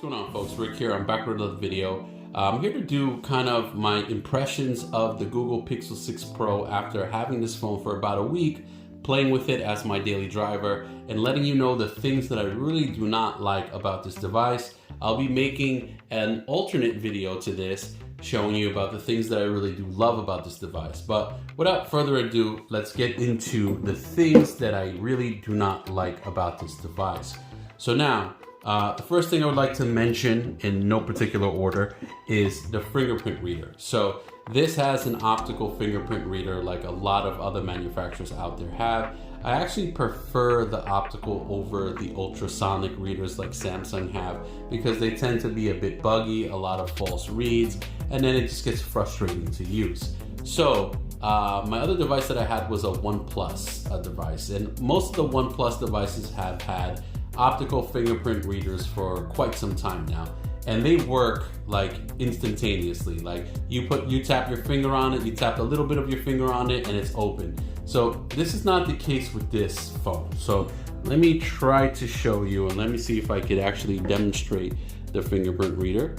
What's going on, folks? Rick here. I'm back with another video. I'm here to do kind of my impressions of the Google Pixel 6 Pro after having this phone for about a week, playing with it as my daily driver, and letting you know the things that I really do not like about this device. I'll be making an alternate video to this, showing you about the things that I really do love about this device. But without further ado, let's get into the things that I really do not like about this device. So now, the first thing I would like to mention in no particular order is the fingerprint reader. So this has an optical fingerprint reader like a lot of other manufacturers out there have. I actually prefer the optical over the ultrasonic readers like Samsung have because they tend to be a bit buggy, a lot of false reads, and then it just gets frustrating to use. So my other device that I had was a OnePlus device, and most of the OnePlus devices have had optical fingerprint readers for quite some time now, and they work like instantaneously. Like you tap your finger on it, you tap a little bit of your finger on it, and it's open. So this is not the case with this phone. So let me try to show you, and let me see if I could actually demonstrate the fingerprint reader.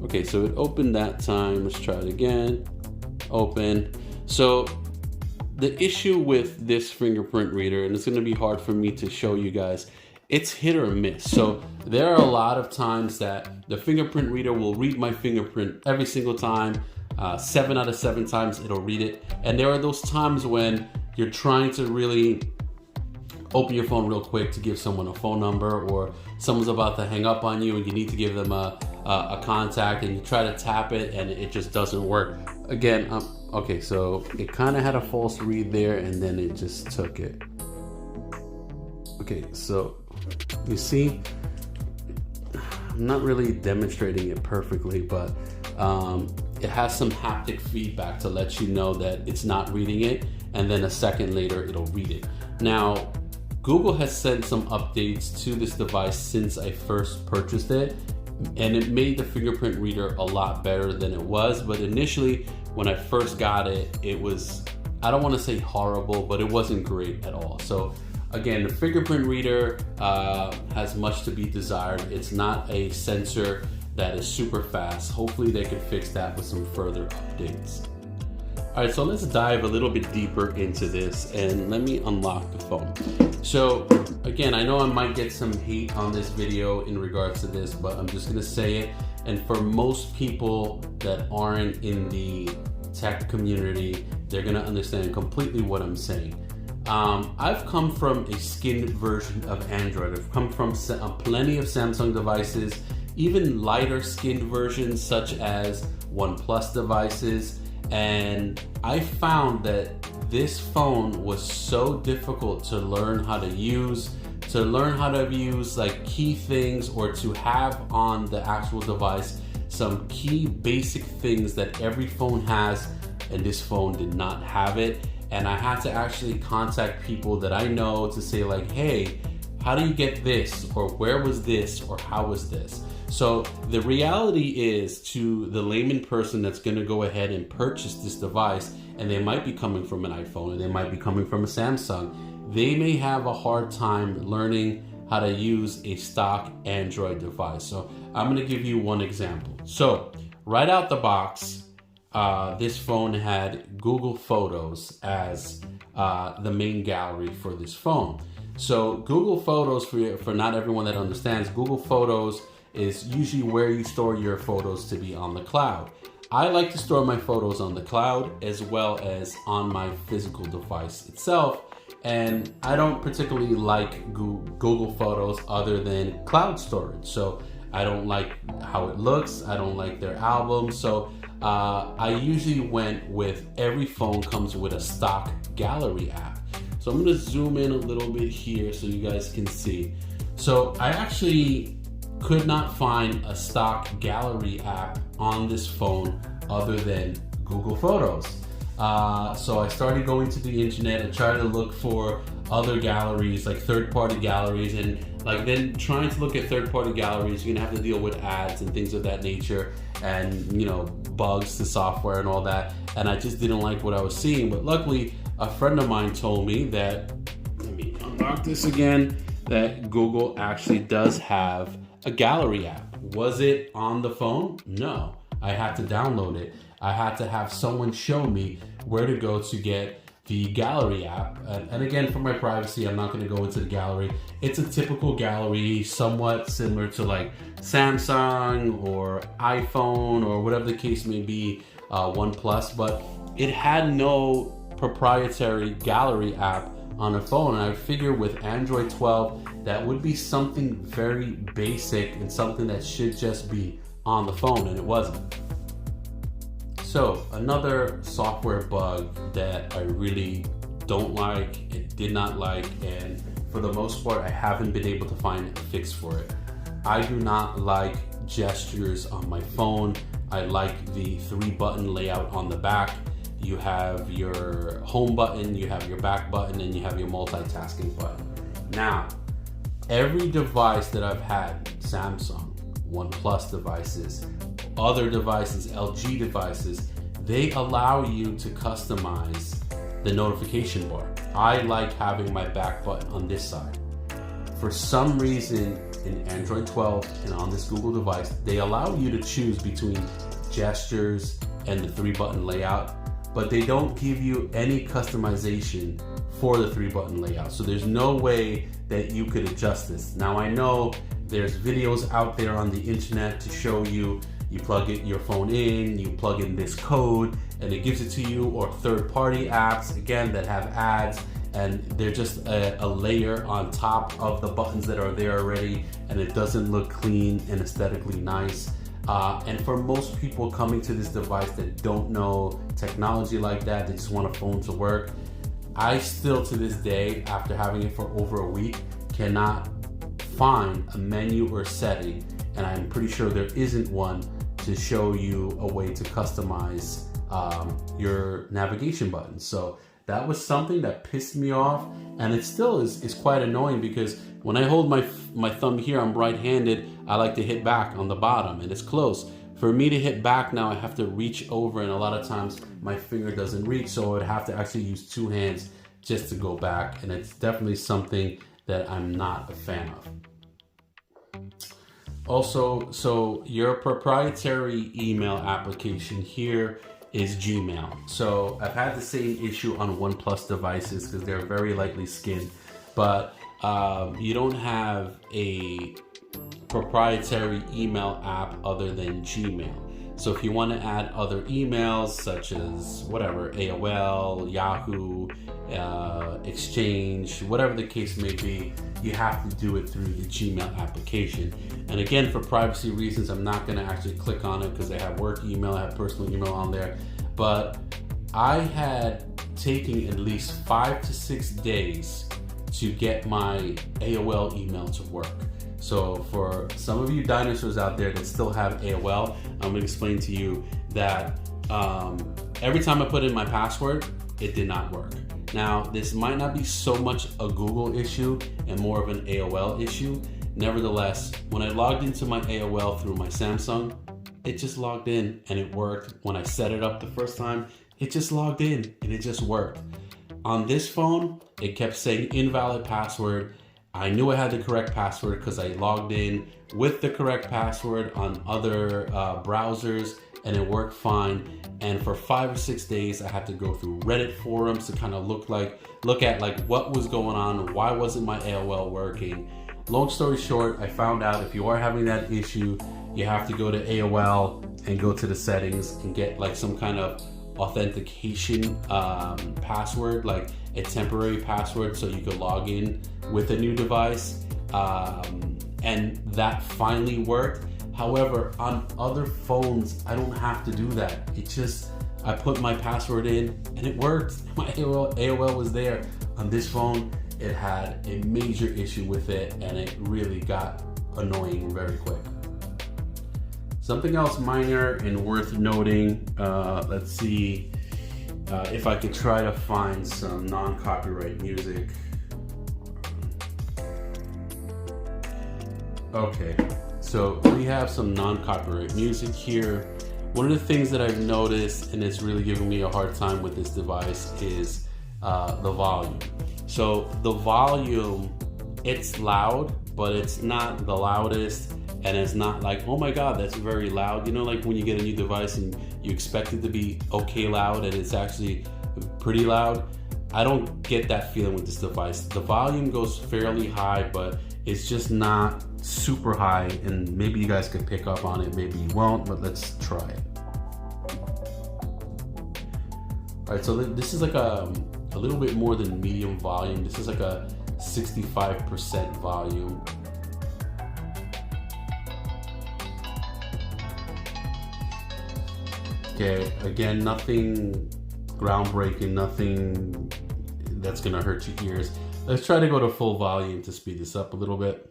Okay, so it opened that time. Let's try it again. Open. So the issue with this fingerprint reader, and it's going to be hard for me to show you guys, it's hit or miss. So there are a lot of times that the fingerprint reader will read my fingerprint every single time. 7 out of 7 times it'll read it. And there are those times when you're trying to really open your phone real quick to give someone a phone number, or someone's about to hang up on you and you need to give them a contact, and you try to tap it and it just doesn't work. Again, okay, so it kind of had a false read there and then it just took it. Okay, so you see, I'm not really demonstrating it perfectly, but it has some haptic feedback to let you know that it's not reading it, and then a second later it'll read it. Now, Google has sent some updates to this device since I first purchased it, and it made the fingerprint reader a lot better than it was. But initially, when I first got it, it was, I don't want to say horrible, but it wasn't great at all. So again, the fingerprint reader has much to be desired. It's not a sensor that is super fast. Hopefully they can fix that with some further updates. All right, so let's dive a little bit deeper into this, and let me unlock the phone. So again, I know I might get some hate on this video in regards to this, but I'm just gonna say it. And for most people that aren't in the tech community, they're gonna understand completely what I'm saying. I've come from a skinned version of Android. I've come from plenty of Samsung devices, even lighter skinned versions such as OnePlus devices, and I found that this phone was so difficult to learn how to use, like key things, or to have on the actual device some key basic things that every phone has, and this phone did not have it. And I had to actually contact people that I know to say like, hey, how do you get this? Or where was this? Or how was this? So the reality is, to the layman person that's gonna go ahead and purchase this device, and they might be coming from an iPhone, and they might be coming from a Samsung, they may have a hard time learning how to use a stock Android device. So I'm gonna give you one example. So right out the box, this phone had Google Photos as the main gallery for this phone. So Google Photos, for not everyone that understands, Google Photos is usually where you store your photos to be on the cloud. I like to store my photos on the cloud as well as on my physical device itself, and I don't particularly like Google Photos other than cloud storage. So I don't like how it looks, I don't like their albums, so I usually went with, every phone comes with a stock gallery app. So I'm gonna zoom in a little bit here so you guys can see. So I actually could not find a stock gallery app on this phone other than Google Photos. So I started going to the internet and tried to look for other galleries, like third-party galleries, and like then trying to look at third-party galleries, you're gonna have to deal with ads and things of that nature, and you know, bugs to software and all that, and I just didn't like what I was seeing. But luckily, a friend of mine told me that, let me unlock this again, that Google actually does have a gallery app. Was it on the phone? No. I had to download it. I had to have someone show me where to go to get the gallery app. And again, for my privacy, I'm not going to go into the gallery. It's a typical gallery, somewhat similar to like Samsung or iPhone or whatever the case may be, OnePlus, but it had no proprietary gallery app on a phone. And I figure with Android 12, that would be something very basic and something that should just be on the phone, and it wasn't. So another software bug that I really don't like, it did not like, and for the most part, I haven't been able to find a fix for it. I do not like gestures on my phone. I like the 3-button layout on the back. You have your home button, you have your back button, and you have your multitasking button. Now, every device that I've had, Samsung, OnePlus devices, other devices, LG devices, they allow you to customize the notification bar. I like having my back button on this side. For some reason in Android 12 and on this Google device, they allow you to choose between gestures and the 3-button layout, but they don't give you any customization for the 3-button layout. So there's no way that you could adjust this. Now I know there's videos out there on the internet to show you, you plug your phone in, you plug in this code, and it gives it to you, or third-party apps, again, that have ads, and they're just a layer on top of the buttons that are there already, and it doesn't look clean and aesthetically nice. And for most people coming to this device that don't know technology like that, they just want a phone to work, I still to this day, after having it for over a week, cannot find a menu or setting, and I'm pretty sure there isn't one to show you a way to customize your navigation buttons. So that was something that pissed me off, and it still is quite annoying, because when I hold my thumb here, I'm right-handed, I like to hit back on the bottom, and it's close. For me to hit back now, I have to reach over, and a lot of times my finger doesn't reach, so I would have to actually use 2 hands just to go back, and it's definitely something that I'm not a fan of. Also, so your proprietary email application here is Gmail. So I've had the same issue on OnePlus devices because they're very lightly skinned, but you don't have a proprietary email app other than Gmail. So if you want to add other emails such as whatever, AOL, Yahoo, Exchange, whatever the case may be, you have to do it through the Gmail application. And again, for privacy reasons, I'm not going to actually click on it because I have work email, I have personal email on there. But I had taken at least 5 to 6 days to get my AOL email to work. So for some of you dinosaurs out there that still have AOL, I'm going to explain to you that every time I put in my password, it did not work. Now, this might not be so much a Google issue and more of an AOL issue. Nevertheless, when I logged into my AOL through my Samsung, it just logged in and it worked. When I set it up the first time, it just logged in and it just worked. On this phone, it kept saying invalid password. I knew I had the correct password because I logged in with the correct password on other browsers, and it worked fine. And for 5 or 6 days, I had to go through Reddit forums to kind of look at like what was going on, why wasn't my AOL working. Long story short, I found out if you are having that issue, you have to go to AOL and go to the settings and get like some kind of authentication password, like a temporary password, so you could log in with a new device, and that finally worked. However, on other phones, I don't have to do that. I put my password in and it worked. My AOL was there. On this phone, it had a major issue with it, and it really got annoying very quick. Something else minor and worth noting, let's see if I could try to find some non-copyright music. Okay, so we have some non-copyright music here. One of the things that I've noticed, and it's really giving me a hard time with this device, is the volume. So the volume, it's loud, but it's not the loudest. and it's not like, oh my God, that's very loud. You know, like when you get a new device and you expect it to be okay loud and it's actually pretty loud. I don't get that feeling with this device. The volume goes fairly high, but it's just not super high, and maybe you guys could pick up on it, maybe you won't, but let's try it. All right, so this is like a little bit more than medium volume. This is like a 65% volume. Okay, again, nothing groundbreaking, nothing that's gonna hurt your ears. Let's try to go to full volume to speed this up a little bit.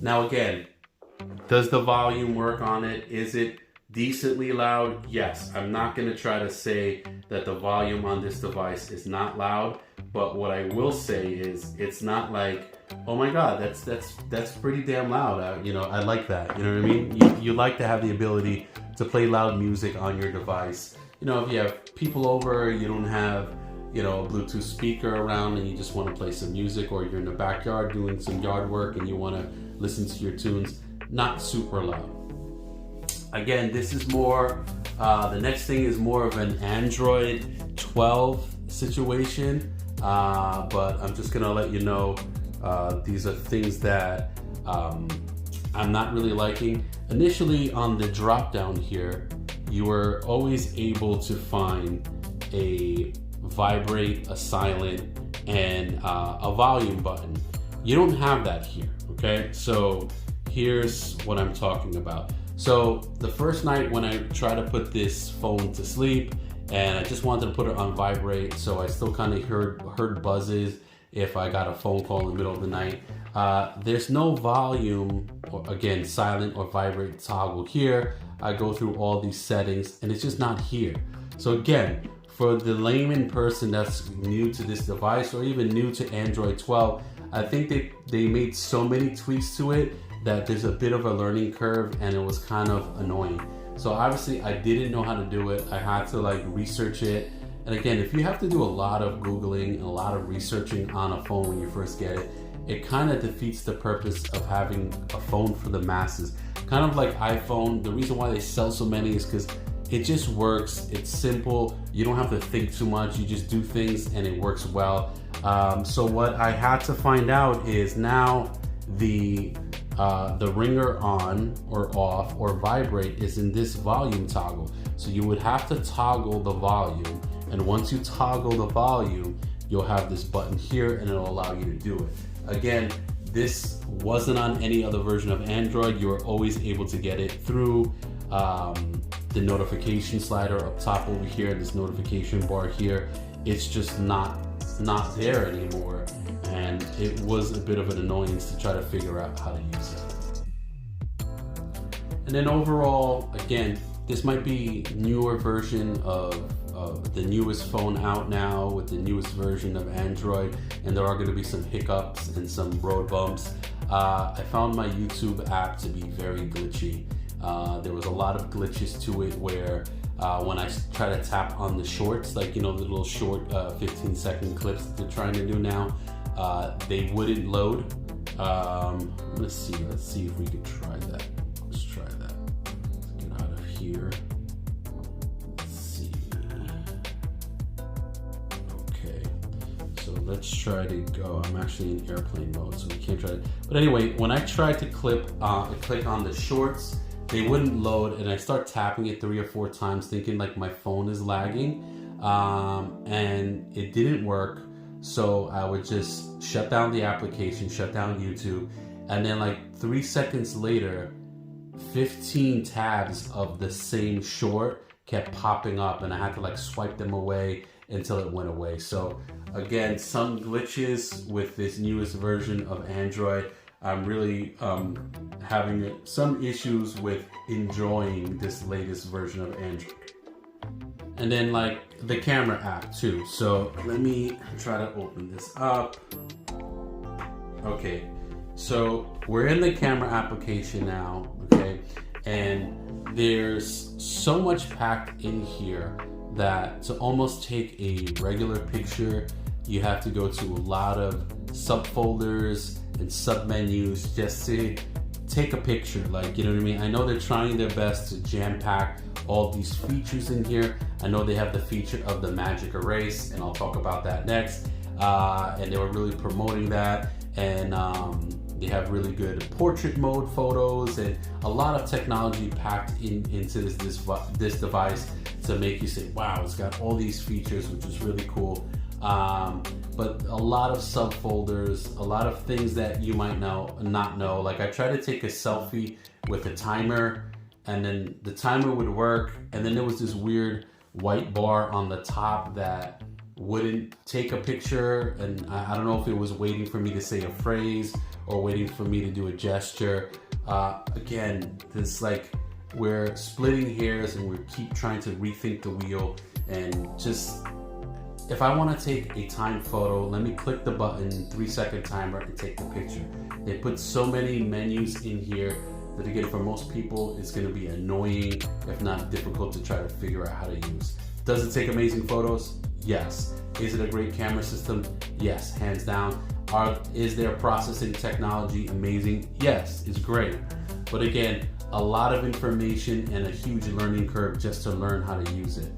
Now again, does the volume work on it? Is it decently loud? Yes. I'm not going to try to say that the volume on this device is not loud, but what I will say is it's not like, oh my God, that's pretty damn loud. You know, I like that. You know what I mean? You like to have the ability to play loud music on your device. You know, if you have people over, you don't have, you know, a Bluetooth speaker around and you just want to play some music, or you're in the backyard doing some yard work and you want to listen to your tunes, not super loud. Again, this is more, the next thing is more of an Android 12 situation, but I'm just gonna let you know, these are things that I'm not really liking. Initially on the drop down here, you were always able to find a vibrate, a silent, and a volume button. You don't have that here, okay? So here's what I'm talking about. So the first night when I tried to put this phone to sleep, and I just wanted to put it on vibrate, so I still kind of heard buzzes if I got a phone call in the middle of the night. There's no volume, or again, silent or vibrate toggle here. I go through all these settings and it's just not here. So again, for the layman person that's new to this device or even new to Android 12, I think they made so many tweaks to it that there's a bit of a learning curve, and it was kind of annoying. So obviously I didn't know how to do it. I had to like research it. And again, if you have to do a lot of Googling and a lot of researching on a phone when you first get it, it kind of defeats the purpose of having a phone for the masses. Kind of like iPhone, the reason why they sell so many is because it just works. It's simple. You don't have to think too much. You just do things and it works well. So what I had to find out is now the ringer on or off or vibrate is in this volume toggle. So you would have to toggle the volume. And once you toggle the volume, you'll have this button here and it'll allow you to do it. Again, this wasn't on any other version of Android. You were always able to get it through the notification slider up top over here, this notification bar here. It's just not there anymore, and it was a bit of an annoyance to try to figure out how to use it. And then overall, again, this might be newer version of the newest phone out now with the newest version of Android, and there are going to be some hiccups and some road bumps. I found my YouTube app to be very glitchy. There was a lot of glitches to it where when I try to tap on the shorts, like, you know, the little short 15-second clips that they're trying to do now, they wouldn't load. Let's see if we could try that. Let's try that. Let's get out of here. Let's see. Okay, so let's try to go. I'm actually in airplane mode, so we can't try it. But anyway, when I tried to click on the shorts, they wouldn't load, and I start tapping it 3 or 4 times thinking like my phone is lagging, and it didn't work. So I would just shut down the application, shut down YouTube, and then like 3 seconds later, 15 tabs of the same short kept popping up, and I had to like swipe them away until it went away. So again, some glitches with this newest version of Android. I'm really having some issues with enjoying this latest version of Android. And then like the camera app too. So let me try to open this up. Okay, so we're in the camera application now, okay? And there's so much packed in here that to almost take a regular picture, you have to go to a lot of subfolders and submenus just to take a picture. Like, you know what I mean? I know they're trying their best to jam pack all these features in here. I know they have the feature of the magic erase, and I'll talk about that next. And they were really promoting that, and they have really good portrait mode photos and a lot of technology packed into this device to make you say, wow, it's got all these features, which is really cool. But a lot of subfolders, a lot of things that you might not know. Like, I tried to take a selfie with a timer, and then the timer would work, and then there was this weird white bar on the top that wouldn't take a picture, and I don't know if it was waiting for me to say a phrase or waiting for me to do a gesture. Again, this, like, we're splitting hairs and we keep trying to rethink the wheel. And just, if I want to take a timed photo, let me click the button, 3-second timer, and take the picture. They put so many menus in here that, again, for most people, it's going to be annoying, if not difficult, to try to figure out how to use. Does it take amazing photos? Yes. Is it a great camera system? Yes, hands down. Is their processing technology amazing? Yes, it's great. But again, a lot of information and a huge learning curve just to learn how to use it.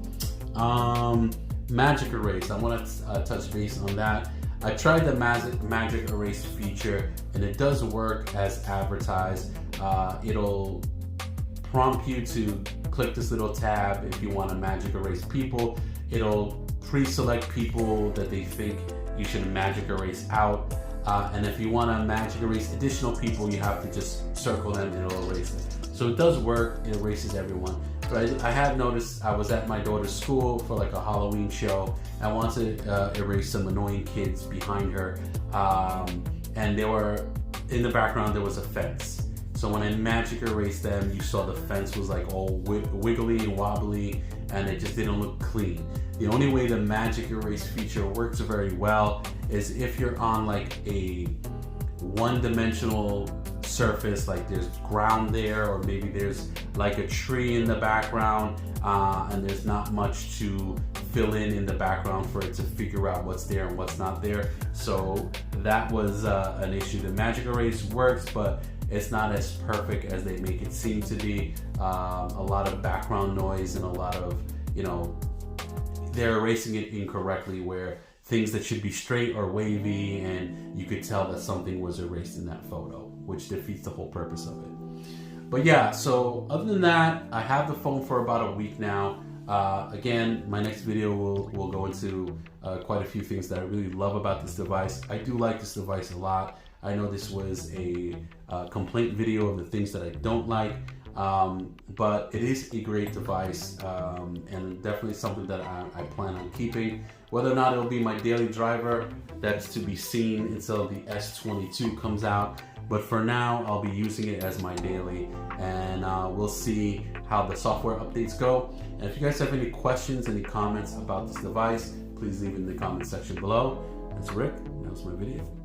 Magic erase, I want to touch base on that. I tried the magic erase feature, and it does work as advertised. It'll prompt you to click this little tab if you want to magic erase people. It'll pre-select people that they think you should magic erase out. And if you want to magic erase additional people, you have to just circle them and it'll erase it. So it does work, it erases everyone. But I have noticed, I was at my daughter's school for like a Halloween show. I wanted to erase some annoying kids behind her. And they were, in the background there was a fence. So when I magic erased them, you saw the fence was like all wiggly and wobbly, and it just didn't look clean. The only way the magic erase feature works very well is if you're on like a one-dimensional surface, like there's ground there, or maybe there's like a tree in the background, and there's not much to fill in the background for it to figure out what's there and what's not there. So that was an issue. The magic erase works, but it's not as perfect as they make it seem to be. A lot of background noise and a lot of, they're erasing it incorrectly, where things that should be straight are wavy, and you could tell that something was erased in that photo, which defeats the whole purpose of it. But yeah, so other than that, I have the phone for about a week now. Again, my next video will go into quite a few things that I really love about this device. I do like this device a lot. I know this was a complaint video of the things that I don't like, but it is a great device, and definitely something that I plan on keeping. Whether or not it'll be my daily driver, that's to be seen until the S22 comes out. But for now, I'll be using it as my daily, and we'll see how the software updates go. And if you guys have any questions, any comments about this device, please leave it in the comment section below. That's Rick, and that was my video.